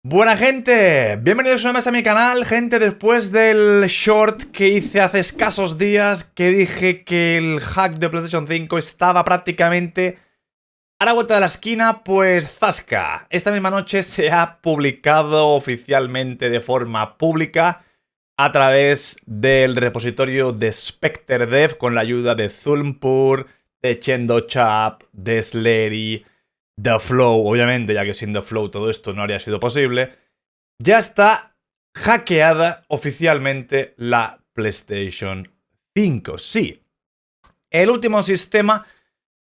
Buena gente, bienvenidos una vez más a mi canal, gente. Después del short que hice hace escasos días, que dije que el hack de PlayStation 5 estaba prácticamente a la vuelta de la esquina, pues zasca. Esta misma noche se ha publicado oficialmente de forma pública a través del repositorio de SpecterDev con la ayuda de Zulmpur, de ChendoChap, de Slery, The Flow, obviamente, ya que sin The Flow todo esto no habría sido posible. Ya está hackeada oficialmente la PlayStation 5. Sí, el último sistema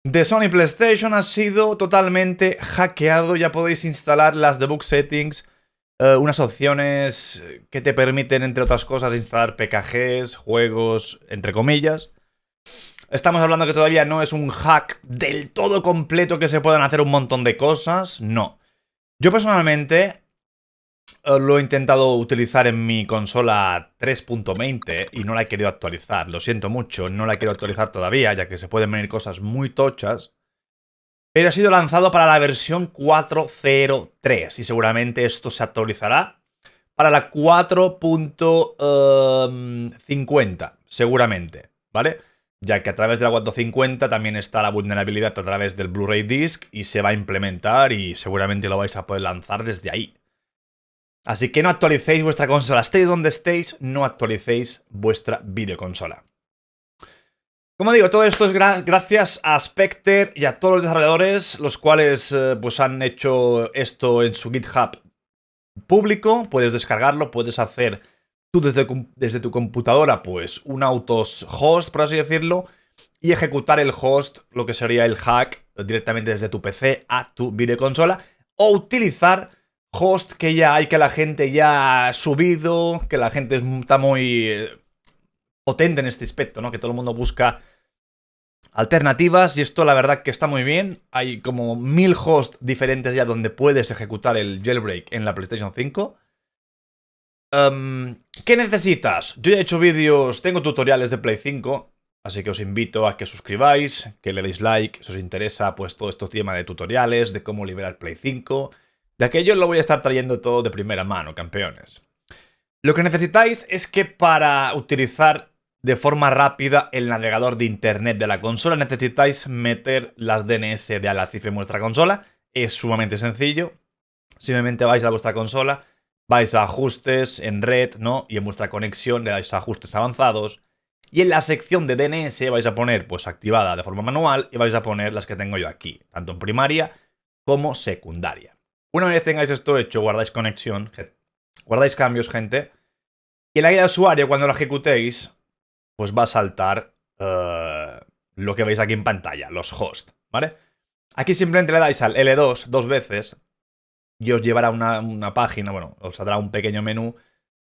de Sony PlayStation ha sido totalmente hackeado. Ya podéis instalar las debug settings, unas opciones que te permiten, entre otras cosas, instalar PKGs, juegos, entre comillas. Estamos hablando que todavía no es un hack del todo completo, que se puedan hacer un montón de cosas, no. Yo personalmente lo he intentado utilizar en mi consola 3.20 y no la he querido actualizar. Lo siento mucho, no la quiero actualizar todavía, ya que se pueden venir cosas muy tochas. Pero ha sido lanzado para la versión 4.03 y seguramente esto se actualizará para la 4.50, seguramente, ¿vale? Ya que a través de la 450 también está la vulnerabilidad a través del Blu-ray Disc y se va a implementar y seguramente lo vais a poder lanzar desde ahí. Así que no actualicéis vuestra consola, estéis donde estéis, no actualicéis vuestra videoconsola. Como digo, todo esto es gracias a Spectre y a todos los desarrolladores, los cuales pues han hecho esto en su GitHub público. Puedes descargarlo, puedes hacer tú desde tu computadora pues un auto-host, por así decirlo, y ejecutar el host, lo que sería el hack, directamente desde tu PC a tu videoconsola, o utilizar host que ya hay, que la gente ya ha subido, que la gente está muy potente en este aspecto, ¿no? Que todo el mundo busca alternativas y esto la verdad que está muy bien. Hay como 1000 hosts diferentes ya donde puedes ejecutar el jailbreak en la PlayStation 5. ¿Qué necesitas? Yo ya he hecho vídeos, tengo tutoriales de Play 5, así que os invito a que suscribáis, que le deis like, si os interesa pues todo este tema de tutoriales, de cómo liberar Play 5, de aquello lo voy a estar trayendo todo de primera mano, campeones. Lo que necesitáis es que para utilizar de forma rápida el navegador de internet de la consola necesitáis meter las DNS de Alacif en vuestra consola. Es sumamente sencillo. Simplemente vais a vuestra consola, vais a ajustes en red, ¿no? Y en vuestra conexión le dais a ajustes avanzados. Y en la sección de DNS vais a poner pues activada de forma manual y vais a poner las que tengo yo aquí, tanto en primaria como secundaria. Una vez tengáis esto hecho, guardáis conexión, guardáis cambios, gente. Y en la guía de usuario, cuando lo ejecutéis, pues va a saltar lo que veis aquí en pantalla, los hosts, ¿vale? Aquí simplemente le dais al L2 dos veces y os llevará a una página, bueno, os saldrá un pequeño menú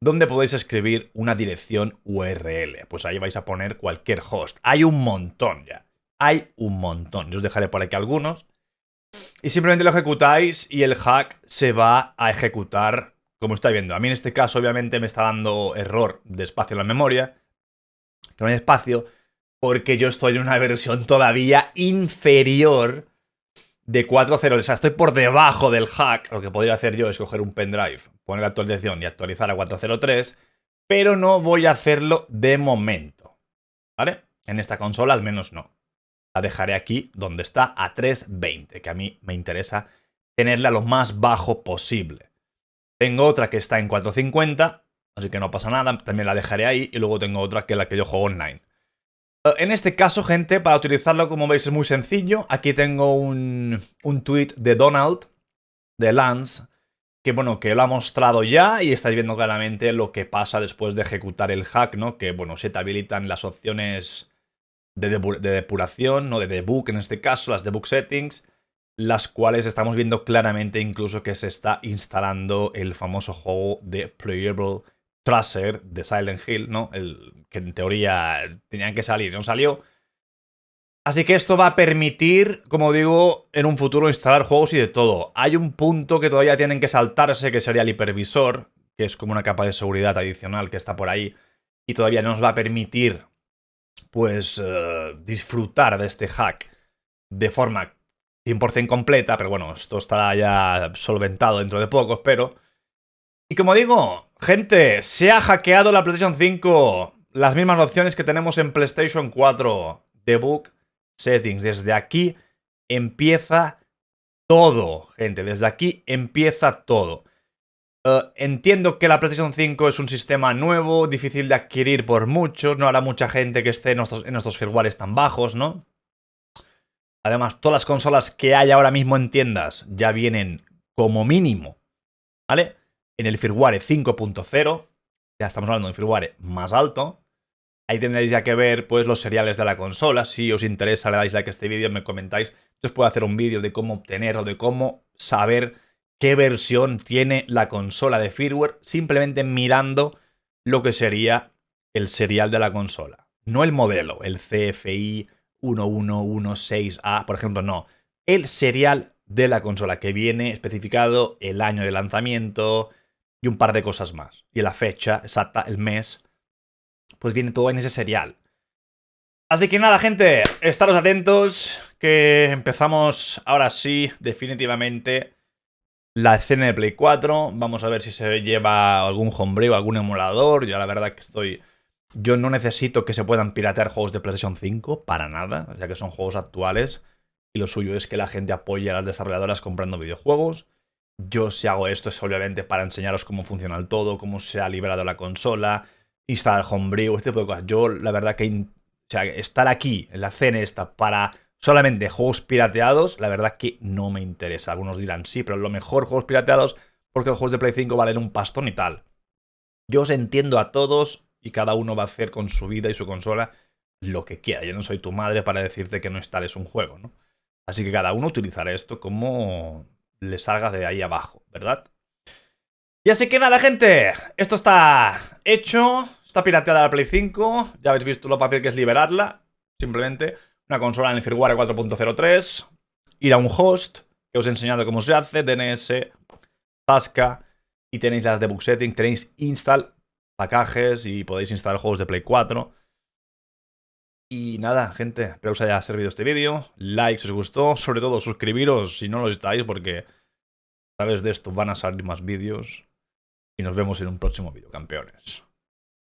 donde podéis escribir una dirección URL. Pues ahí vais a poner cualquier host. Hay un montón ya. Hay un montón. Yo os dejaré por aquí algunos. Y simplemente lo ejecutáis y el hack se va a ejecutar como estáis viendo. A mí en este caso obviamente me está dando error de espacio en la memoria. Que no hay espacio porque yo estoy en una versión todavía inferior de 4.0. O sea, estoy por debajo del hack. Lo que podría hacer yo es coger un pendrive, poner la actualización y actualizar a 4.0.3, pero no voy a hacerlo de momento, ¿vale? En esta consola al menos no. La dejaré aquí donde está a 3.20, que a mí me interesa tenerla lo más bajo posible. Tengo otra que está en 4.50, así que no pasa nada, también la dejaré ahí. Y luego tengo otra que es la que yo juego online. En este caso, gente, para utilizarlo, como veis, es muy sencillo. Aquí tengo un tweet de Donald, de Lance, que bueno, que lo ha mostrado ya y estáis viendo claramente lo que pasa después de ejecutar el hack, ¿no? Que bueno, se te habilitan las opciones de depuración, ¿no? De debug en este caso, las debug settings, las cuales estamos viendo claramente incluso que se está instalando el famoso juego de Playable Tracer de Silent Hill, ¿no? El que en teoría tenían que salir, no salió. Así que esto va a permitir, como digo, en un futuro instalar juegos y de todo. Hay un punto que todavía tienen que saltarse, que sería el hipervisor, que es como una capa de seguridad adicional que está por ahí y todavía no nos va a permitir, pues, disfrutar de este hack de forma 100% completa, pero bueno, esto estará ya solventado dentro de poco, espero. Y como digo, gente, se ha hackeado la PlayStation 5. Las mismas opciones que tenemos en PlayStation 4. Debug Settings. Desde aquí empieza todo, gente. Desde aquí empieza todo. Entiendo que la PlayStation 5 es un sistema nuevo, difícil de adquirir por muchos. No habrá mucha gente que esté en estos firmwares tan bajos, ¿no? Además, todas las consolas que hay ahora mismo en tiendas ya vienen como mínimo, ¿vale? En el firmware 5.0. Ya estamos hablando de un firmware más alto. Ahí tendréis ya que ver pues los seriales de la consola. Si os interesa, le dais like a este vídeo, me comentáis. Entonces puedo hacer un vídeo de cómo obtener o de cómo saber qué versión tiene la consola de firmware, simplemente mirando lo que sería el serial de la consola. No el modelo, el CFI 1116A, por ejemplo, no. El serial de la consola, que viene especificado el año de lanzamiento y un par de cosas más. Y la fecha exacta, el mes, pues viene todo en ese serial. Así que nada, gente, estaros atentos, que empezamos ahora sí, definitivamente, la escena de Play 4. Vamos a ver si se lleva algún homebrew, algún emulador. Yo la verdad que yo no necesito que se puedan piratear juegos de PlayStation 5, para nada, ya que son juegos actuales. Y lo suyo es que la gente apoye a las desarrolladoras comprando videojuegos. Yo si hago esto es obviamente para enseñaros cómo funciona el todo, cómo se ha liberado la consola, instalar homebrew, este tipo de cosas. Yo la verdad que estar aquí en la escena esta para solamente juegos pirateados, la verdad que no me interesa. Algunos dirán sí, pero lo mejor juegos pirateados porque los juegos de Play 5 valen un pastón y tal. Yo os entiendo a todos y cada uno va a hacer con su vida y su consola lo que quiera. Yo no soy tu madre para decirte que no instales un juego, ¿no? Así que cada uno utilizará esto como le salga de ahí abajo, ¿verdad? Y así que nada, gente, esto está hecho, está pirateada la Play 5, ya habéis visto lo fácil que es liberarla, simplemente una consola en el firmware 4.03, ir a un host, que os he enseñado cómo se hace, DNS, Tasca, y tenéis las debug settings, tenéis install, packages y podéis instalar juegos de Play 4. Y nada, gente, espero que os haya servido este vídeo, like si os gustó, sobre todo suscribiros si no lo estáis, porque a través de esto van a salir más vídeos. Y nos vemos en un próximo vídeo, campeones.